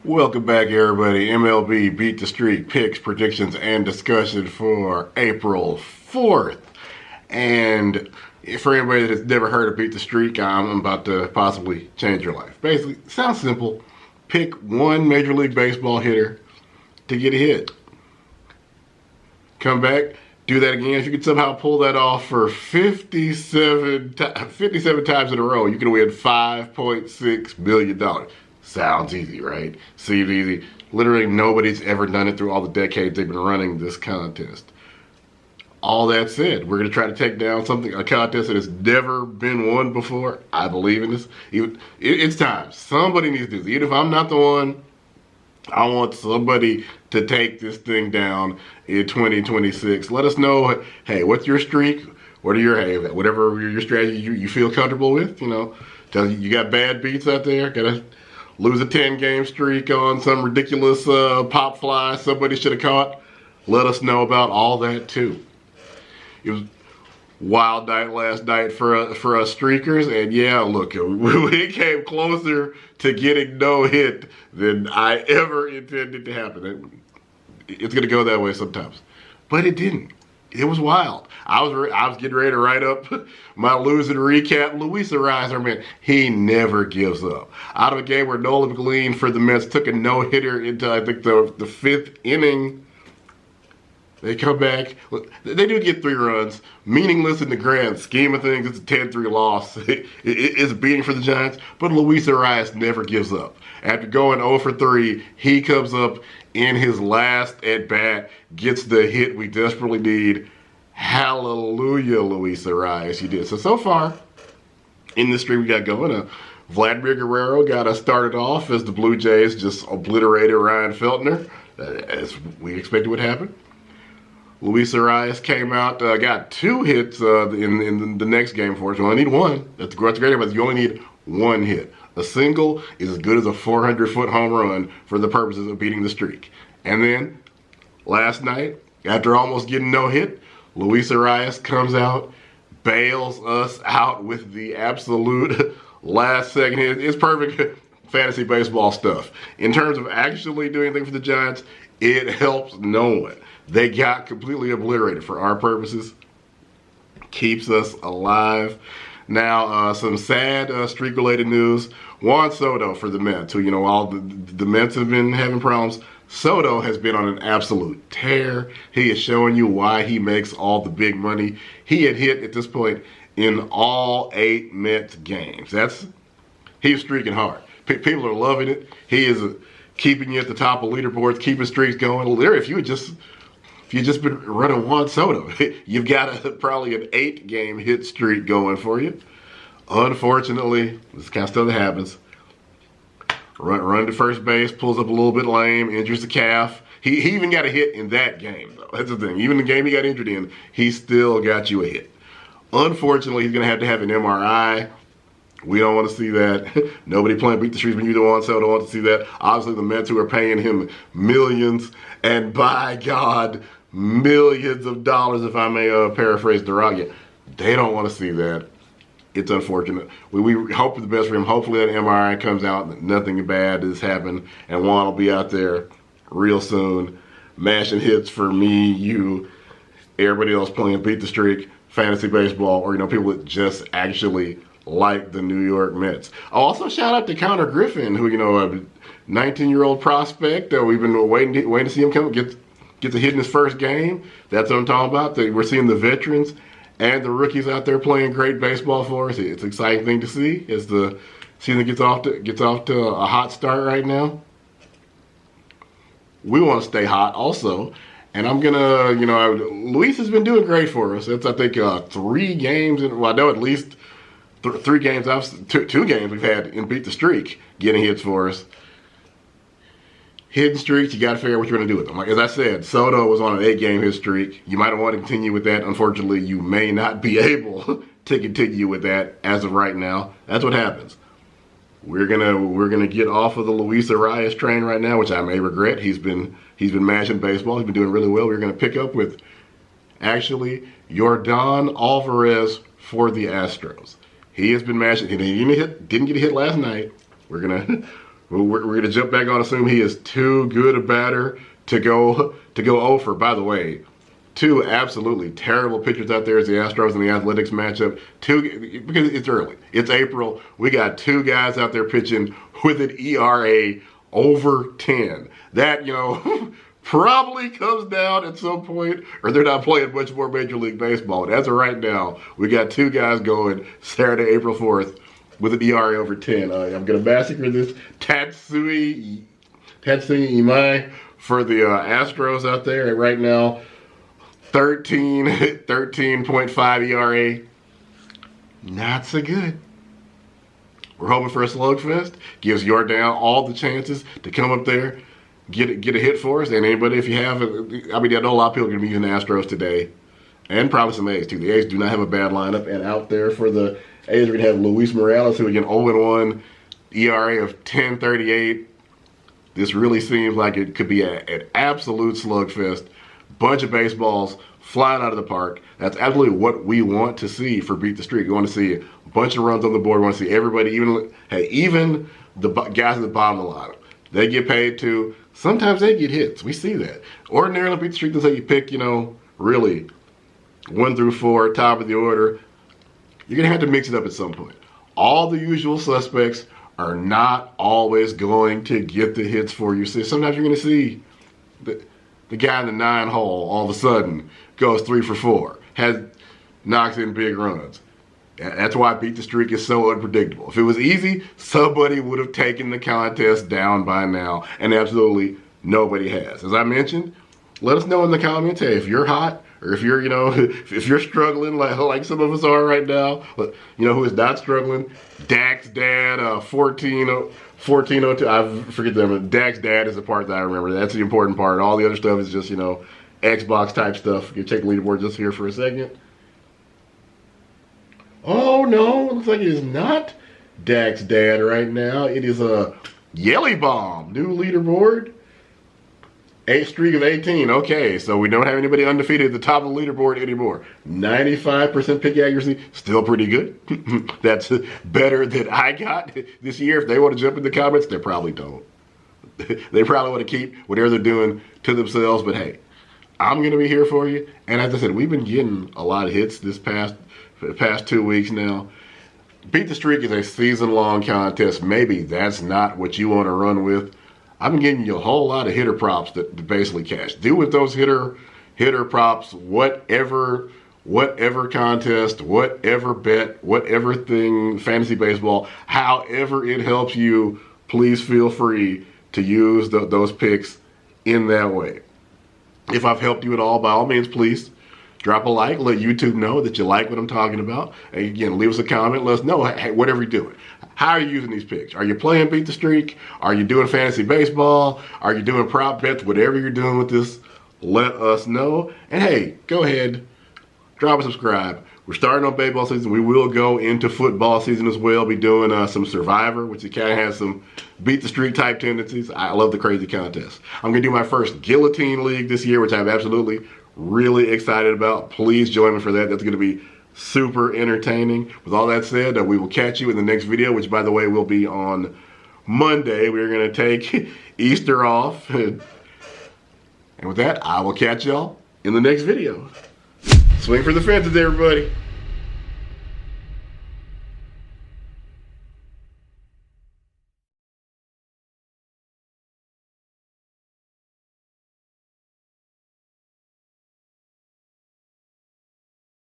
Welcome back, everybody. MLB Beat the Streak picks, predictions, and discussion for April 4th. And for anybody that's never heard of Beat the Streak, I'm about to possibly change your life. Basically, it sounds simple. Pick one Major League Baseball hitter to get a hit. Come back, do that again. If you can somehow pull that off for 57 times in a row, you can win $5.6 million. Sounds easy, right? Seems easy. Literally nobody's ever done it through all the decades they've been running this contest. All that said, we're going to try to take down a contest that has never been won before. I believe in this. It's time. Somebody needs to do this. Even if I'm not the one, I want somebody to take this thing down in 2026. Let us know, hey, what's your streak? What are whatever your strategy you feel comfortable with, Tell you got bad beats out there, gotta lose a 10-game streak on some ridiculous pop fly somebody should have caught. Let us know about all that too. It was wild night last night for us streakers, and yeah, look, we came closer to getting no hit than I ever intended to happen. It's gonna go that way sometimes, but it didn't. It was wild. I was getting ready to write up my losing recap. Luis Arias, man, he never gives up. Out of a game where Nolan McLean for the Mets took a no-hitter into, I think, the fifth inning. They come back. They do get 3 runs. Meaningless in the grand scheme of things. It's a 10-3 loss. It's a beating for the Giants. But Luis Arias never gives up. After going 0 for 3, he comes up in his last at-bat, gets the hit we desperately need. Hallelujah, Luis Arias, you did. So far, in the streak we got going, Vladimir Guerrero got us started off as the Blue Jays just obliterated Ryan Feltner, as we expected would happen. Luis Arias came out, got 2 hits in the next game for us. You only need 1. That's great, but you only need 1 hit. A single is as good as a 400-foot home run for the purposes of beating the streak. And then, last night, after almost getting no hit, Luis Arias comes out, bails us out with the absolute last second hit. It's perfect fantasy baseball stuff. In terms of actually doing anything for the Giants, it helps no one. They got completely obliterated for our purposes. Keeps us alive. Now, some sad streak-related news. Juan Soto for the Mets, who, all the Mets have been having problems. Soto has been on an absolute tear. He is showing you why he makes all the big money. He had hit at this point in all 8 Mets games. He's streaking hard. People are loving it. He is keeping you at the top of leaderboards, keeping streaks going. If you just been running Juan Soto, you've got probably an 8-game hit streak going for you. Unfortunately, this kind of stuff that happens. Run to first base, pulls up a little bit lame, injures the calf. He even got a hit in that game, though. That's the thing. Even the game he got injured in, he still got you a hit. Unfortunately, he's going to have an MRI. We don't want to see that. Nobody playing Beat the Streak when you're the one, so don't want to see that. Obviously, the Mets who are paying him millions, and by God, millions of dollars, if I may paraphrase Duragia, they don't want to see that. It's unfortunate. We hope for the best for him. Hopefully that MRI comes out and nothing bad has happened, and Juan will be out there real soon, mashing hits for me, you, everybody else playing Beat the Streak, fantasy baseball, or people that just actually like the New York Mets. Also, shout out to Connor Griffin, who, a 19-year-old prospect. We've been waiting to see him get a hit in his first game. That's what I'm talking about. We're seeing the veterans and the rookies out there playing great baseball for us. It's an exciting thing to see as the season gets off to a hot start right now. We want to stay hot also. And I'm going to, Luis has been doing great for us. It's, I think, 3 games. I know at least 3 games, 2 games we've had in Beat the Streak getting hits for us. Hidden streaks, you got to figure out what you're going to do with them. Like, as I said, Soto was on an 8-game hit streak. You might want to continue with that. Unfortunately, you may not be able to continue with that as of right now. That's what happens. We're gonna get off of the Luis Arias train right now, which I may regret. He's been mashing baseball. He's been doing really well. We're gonna pick up with actually Yordan Alvarez for the Astros. He has been mashing. He didn't get a hit last night. We're We're going to jump back on, assume he is too good a batter to go over. By the way, two absolutely terrible pitchers out there as the Astros and the Athletics matchup. Because it's early. It's April. We got two guys out there pitching with an ERA over 10. That, probably comes down at some point, or they're not playing much more Major League Baseball. And as of right now, we got two guys going Saturday, April 4th with an ERA over 10. I'm going to massacre this Tatsui Imai for the Astros out there. And right now, 13.5 ERA. Not so good. We're hoping for a slugfest. Gives Yordan all the chances to come up there, get a hit for us. And anybody, if you have, I know a lot of people are going to be using the Astros today. And probably some A's too. The A's do not have a bad lineup. And out there for the A's, we're going to have Luis Morales, who again 0-1, ERA of 10.38. This really seems like it could be an absolute slugfest. Bunch of baseballs flying out of the park. That's absolutely what we want to see for Beat the Streak. We want to see a bunch of runs on the board. We want to see everybody, even the guys at the bottom of the lineup. They get paid too. Sometimes they get hits. We see that. Ordinarily, Beat the Streak doesn't say you pick, really 1 through 4, top of the order. You're going to have to mix it up at some point. All the usual suspects are not always going to get the hits for you. So sometimes you're going to see the guy in the 9 hole all of a sudden goes 3 for 4, knocks in big runs. That's why Beat the Streak is so unpredictable. If it was easy, somebody would have taken the contest down by now, and absolutely nobody has. As I mentioned, let us know in the comments, hey, if you're hot, or if you're, if you're struggling like some of us are right now, who is not struggling. Dak's dad, 1402, I forget the name. Dak's dad is the part that I remember. That's the important part. All the other stuff is just, Xbox type stuff. You check the leaderboard just here for a second. Oh no, it looks like it is not Dak's dad right now. It is a Yelly Bomb, new leaderboard. 8 streak of 18. Okay, so we don't have anybody undefeated at the top of the leaderboard anymore. 95% pick accuracy, still pretty good. That's better than I got this year. If they want to jump in the comments, they probably don't. They probably want to keep whatever they're doing to themselves, but hey, I'm going to be here for you. And as I said, we've been getting a lot of hits for the past 2 weeks now. Beat the Streak is a season-long contest. Maybe that's not what you want to run with. I've been giving you a whole lot of hitter props that basically cash. Do with those hitter props whatever contest, whatever bet, whatever thing, fantasy baseball, however it helps you, please feel free to use those picks in that way. If I've helped you at all, by all means, please drop a like. Let YouTube know that you like what I'm talking about. And again, leave us a comment. Let us know, hey, whatever you're doing. How are you using these picks? Are you playing Beat the Streak? Are you doing fantasy baseball? Are you doing prop bets? Whatever you're doing with this, let us know. And hey, go ahead, drop a subscribe. We're starting on baseball season. We will go into football season as well. Be doing some Survivor, which kind of has some Beat the Streak type tendencies. I love the crazy contests. I'm going to do my first Guillotine League this year, which I'm absolutely really excited about. Please join me for that. That's going to be super entertaining. With all that said, we will catch you in the next video, which, by the way, will be on Monday. We're going to take Easter off. And with that, I will catch y'all in the next video. Swing for the fences, everybody.